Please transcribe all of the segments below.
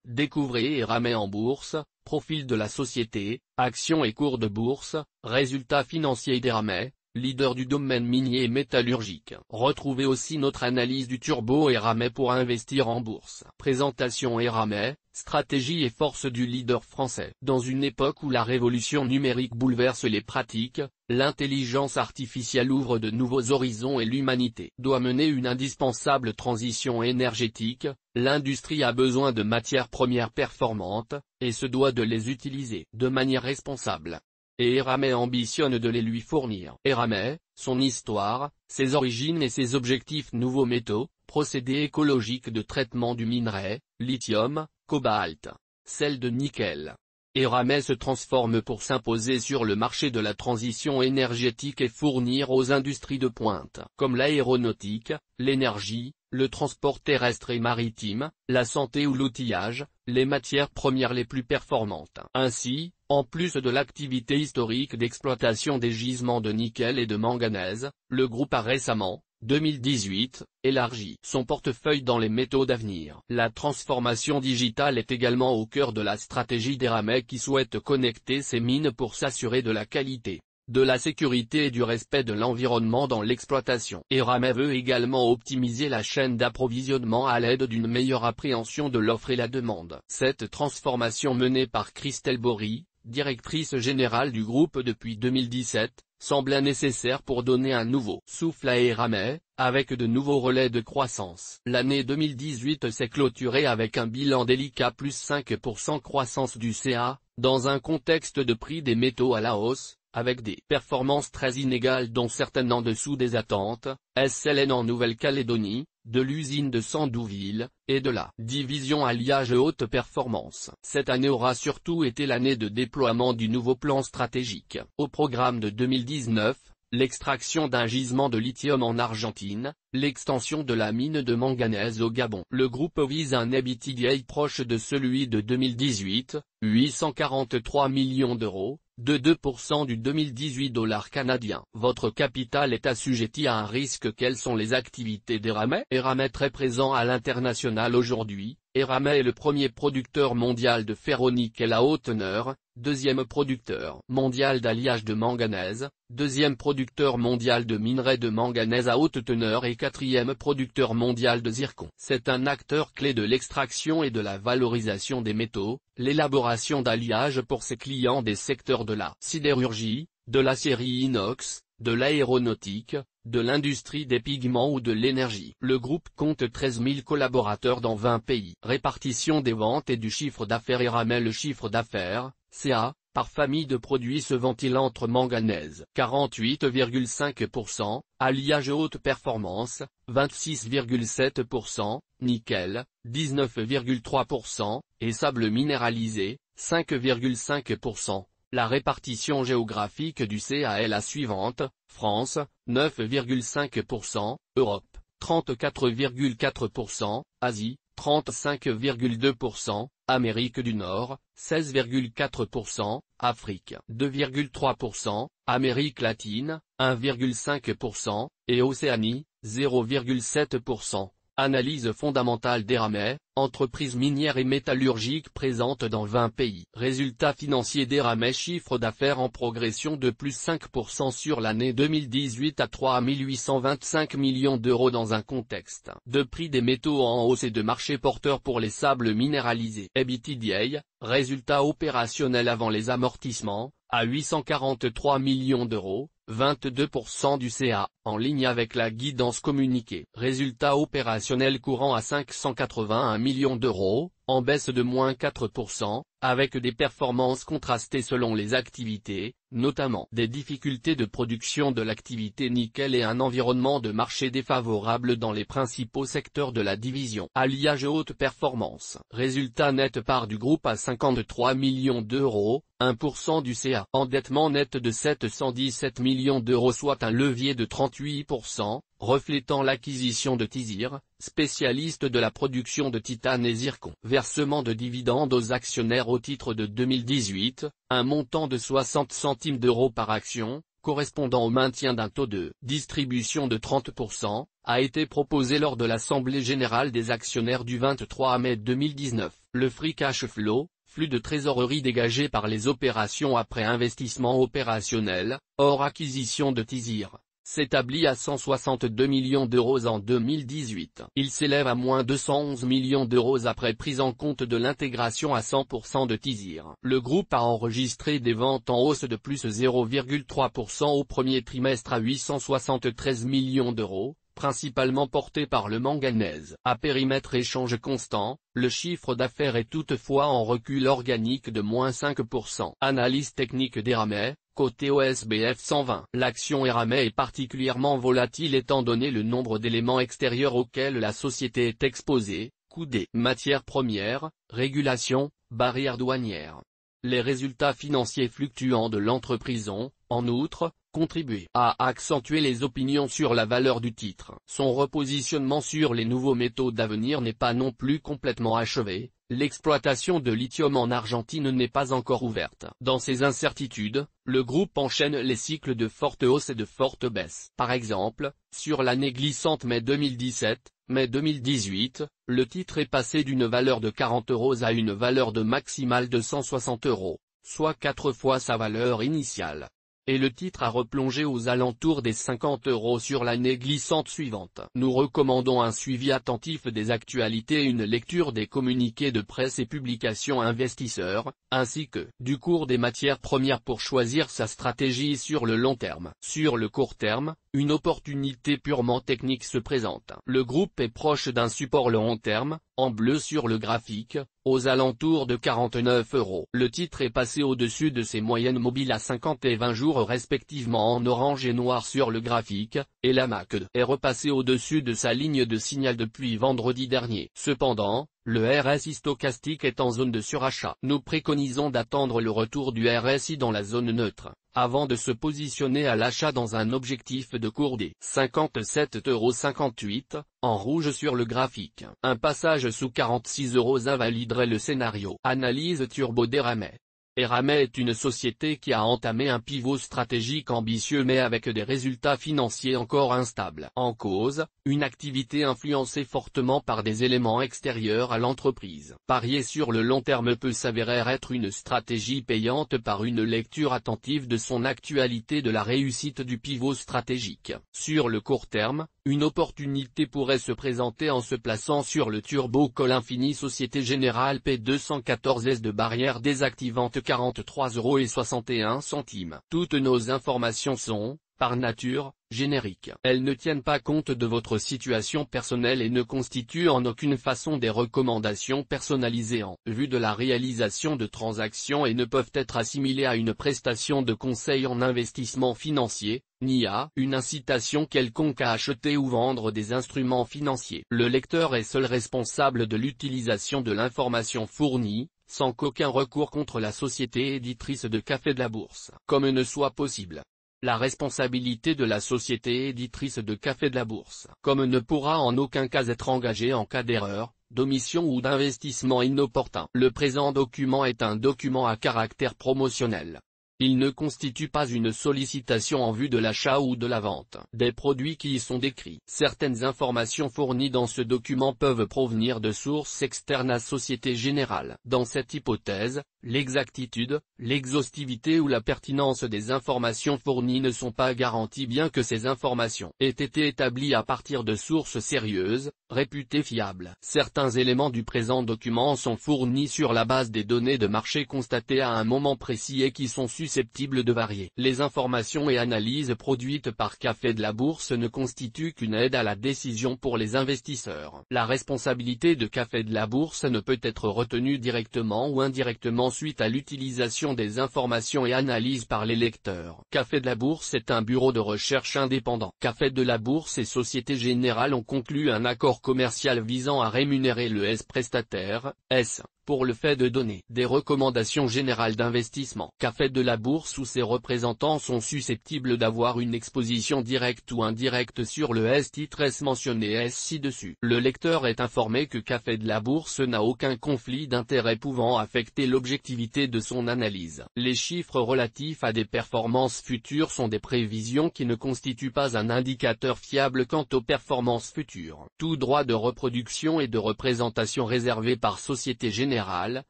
Découvrez Eramet en bourse, profil de la société, actions et cours de bourse, résultats financiers d'Eramet, leader du domaine minier et métallurgique. Retrouvez aussi notre analyse du turbo Eramet pour investir en bourse. Présentation Eramet, stratégie et force du leader français. Dans une époque où la révolution numérique bouleverse les pratiques, l'intelligence artificielle ouvre de nouveaux horizons et l'humanité doit mener une indispensable transition énergétique. L'industrie a besoin de matières premières performantes, et se doit de les utiliser de manière responsable. Et Eramet ambitionne de les lui fournir. Eramet, son histoire, ses origines et ses objectifs. Nouveaux métaux, procédés écologiques de traitement du minerai, lithium, cobalt, sel de nickel. Eramet se transforme pour s'imposer sur le marché de la transition énergétique et fournir aux industries de pointe, comme l'aéronautique, l'énergie, le transport terrestre et maritime, la santé ou l'outillage, les matières premières les plus performantes. Ainsi, en plus de l'activité historique d'exploitation des gisements de nickel et de manganèse, le groupe a récemment, 2018, élargi son portefeuille dans les métaux d'avenir. La transformation digitale est également au cœur de la stratégie d'Eramet qui souhaite connecter ses mines pour s'assurer de la qualité, de la sécurité et du respect de l'environnement dans l'exploitation. Eramet veut également optimiser la chaîne d'approvisionnement à l'aide d'une meilleure appréhension de l'offre et la demande. Cette transformation menée par Christelle Bory, directrice générale du groupe depuis 2017, semble nécessaire pour donner un nouveau souffle à Eramet, avec de nouveaux relais de croissance. L'année 2018 s'est clôturée avec un bilan délicat plus 5% croissance du CA, dans un contexte de prix des métaux à la hausse, avec des performances très inégales dont certaines en dessous des attentes, SLN en Nouvelle-Calédonie, de l'usine de Sandouville, et de la division alliage haute performance. Cette année aura surtout été l'année de déploiement du nouveau plan stratégique. Au programme de 2019, l'extraction d'un gisement de lithium en Argentine, l'extension de la mine de manganèse au Gabon. Le groupe vise un EBITDA proche de celui de 2018, 843 millions d'euros, de 2% du 2018 $ canadien. Votre capital est assujetti à un risque. Quelles sont les activités d'Eramet? Eramet très présent à l'international aujourd'hui. Eramet est le premier producteur mondial de ferro-nickel à haute teneur, deuxième producteur mondial d'alliage de manganèse, deuxième producteur mondial de minerai de manganèse à haute teneur et quatrième producteur mondial de zircon. C'est un acteur clé de l'extraction et de la valorisation des métaux, l'élaboration d'alliages pour ses clients des secteurs de la sidérurgie, de l'aciérie inox, de l'aéronautique, de l'industrie des pigments ou de l'énergie. Le groupe compte 13 000 collaborateurs dans 20 pays. Répartition des ventes et du chiffre d'affaires. Eramet. Le chiffre d'affaires, CA, par famille de produits se ventile entre manganèse, 48,5%, alliage haute performance, 26,7%, nickel, 19,3%, et sable minéralisé, 5,5%. La répartition géographique du CA est la suivante: France, 9,5%, Europe, 34,4%, Asie, 35,2%, Amérique du Nord, 16,4%, Afrique, 2,3%, Amérique latine, 1,5%, et Océanie, 0,7%. Analyse fondamentale d'Eramet, entreprise minière et métallurgique présente dans 20 pays. Résultats financiers d'Eramet. Chiffre d'affaires en progression de plus 5% sur l'année 2018 à 3 825 millions d'euros dans un contexte de prix des métaux en hausse et de marché porteur pour les sables minéralisés. EBITDA, résultat opérationnel avant les amortissements, à 843 millions d'euros, 22% du CA, en ligne avec la guidance communiquée. Résultat opérationnel courant à 581 millions d'euros, en baisse de moins 4%, avec des performances contrastées selon les activités, notamment des difficultés de production de l'activité nickel et un environnement de marché défavorable dans les principaux secteurs de la division alliage haute performance. Résultat net part du groupe à 53 millions d'euros, 1% du CA. Endettement net de 717 millions d'euros soit un levier de 38%, reflétant l'acquisition de Tizir, spécialiste de la production de titane et zircon. Versement de dividendes aux actionnaires au titre de 2018, un montant de 60 centimes d'euros par action, correspondant au maintien d'un taux de distribution de 30%, a été proposé lors de l'Assemblée générale des actionnaires du 23 mai 2019. Le free cash flow, flux de trésorerie dégagé par les opérations après investissement opérationnel, hors acquisition de Tizir, s'établit à 162 millions d'euros en 2018. Il s'élève à moins 211 millions d'euros après prise en compte de l'intégration à 100% de Tizir. Le groupe a enregistré des ventes en hausse de plus 0,3% au premier trimestre à 873 millions d'euros, principalement porté par le manganèse. À périmètre échange constant, le chiffre d'affaires est toutefois en recul organique de moins 5%. Analyse technique d'Eramet, côté OSBF 120. L'action Eramet est particulièrement volatile étant donné le nombre d'éléments extérieurs auxquels la société est exposée, coût des matières premières, régulation, barrières douanières. Les résultats financiers fluctuants de l'entreprise ont, en outre, contribué à accentuer les opinions sur la valeur du titre. Son repositionnement sur les nouveaux métaux d'avenir n'est pas non plus complètement achevé, l'exploitation de lithium en Argentine n'est pas encore ouverte. Dans ces incertitudes, le groupe enchaîne les cycles de forte hausse et de forte baisse. Par exemple, sur l'année glissante mai 2017, mai 2018, le titre est passé d'une valeur de 40 € à une valeur de maximale de 160 €, soit 4 fois sa valeur initiale. Et le titre a replongé aux alentours des 50 € sur l'année glissante suivante. Nous recommandons un suivi attentif des actualités et une lecture des communiqués de presse et publications investisseurs, ainsi que du cours des matières premières pour choisir sa stratégie sur le long terme. Sur le court terme, une opportunité purement technique se présente. Le groupe est proche d'un support long terme, en bleu sur le graphique, aux alentours de 49 €. Le titre est passé au-dessus de ses moyennes mobiles à 50 et 20 jours respectivement en orange et noir sur le graphique, et la MACD est repassé au-dessus de sa ligne de signal depuis vendredi dernier. Cependant, le RSI stochastique est en zone de surachat. Nous préconisons d'attendre le retour du RSI dans la zone neutre, avant de se positionner à l'achat dans un objectif de cours des 57,58 €, en rouge sur le graphique. Un passage sous 46 € invaliderait le scénario. Analyse turbo d'Eramet. Eramet est une société qui a entamé un pivot stratégique ambitieux mais avec des résultats financiers encore instables. En cause, une activité influencée fortement par des éléments extérieurs à l'entreprise. Parier sur le long terme peut s'avérer être une stratégie payante par une lecture attentive de son actualité de la réussite du pivot stratégique. Sur le court terme, une opportunité pourrait se présenter en se plaçant sur le turbo call infini Société Générale P214S de barrière désactivante 43,61 €. Toutes nos informations sont, par nature, génériques. Elles ne tiennent pas compte de votre situation personnelle et ne constituent en aucune façon des recommandations personnalisées en vue de la réalisation de transactions et ne peuvent être assimilées à une prestation de conseil en investissement financier, ni à une incitation quelconque à acheter ou vendre des instruments financiers. Le lecteur est seul responsable de l'utilisation de l'information fournie, sans qu'aucun recours contre la société éditrice de Café de la Bourse, comme ne soit possible. La responsabilité de la société éditrice de Café de la Bourse, comme ne pourra en aucun cas être engagée en cas d'erreur, d'omission ou d'investissement inopportun. Le présent document est un document à caractère promotionnel. Il ne constitue pas une sollicitation en vue de l'achat ou de la vente des produits qui y sont décrits. Certaines informations fournies dans ce document peuvent provenir de sources externes à Société Générale. Dans cette hypothèse, l'exactitude, l'exhaustivité ou la pertinence des informations fournies ne sont pas garanties bien que ces informations aient été établies à partir de sources sérieuses, réputées fiables. Certains éléments du présent document sont fournis sur la base des données de marché constatées à un moment précis et qui sont susceptibles de varier. Les informations et analyses produites par Café de la Bourse ne constituent qu'une aide à la décision pour les investisseurs. La responsabilité de Café de la Bourse ne peut être retenue directement ou indirectement suite à l'utilisation des informations et analyses par les lecteurs. Café de la Bourse est un bureau de recherche indépendant. Café de la Bourse et Société Générale ont conclu un accord commercial visant à rémunérer le S-prestataire, S, pour le fait de donner des recommandations générales d'investissement. Café de la Bourse ou ses représentants sont susceptibles d'avoir une exposition directe ou indirecte sur le titre mentionné ci-dessus. Le lecteur est informé que Café de la Bourse n'a aucun conflit d'intérêt pouvant affecter l'objectivité de son analyse. Les chiffres relatifs à des performances futures sont des prévisions qui ne constituent pas un indicateur fiable quant aux performances futures. Tout droit de reproduction et de représentation réservé par Société Générale,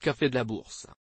Café de la Bourse.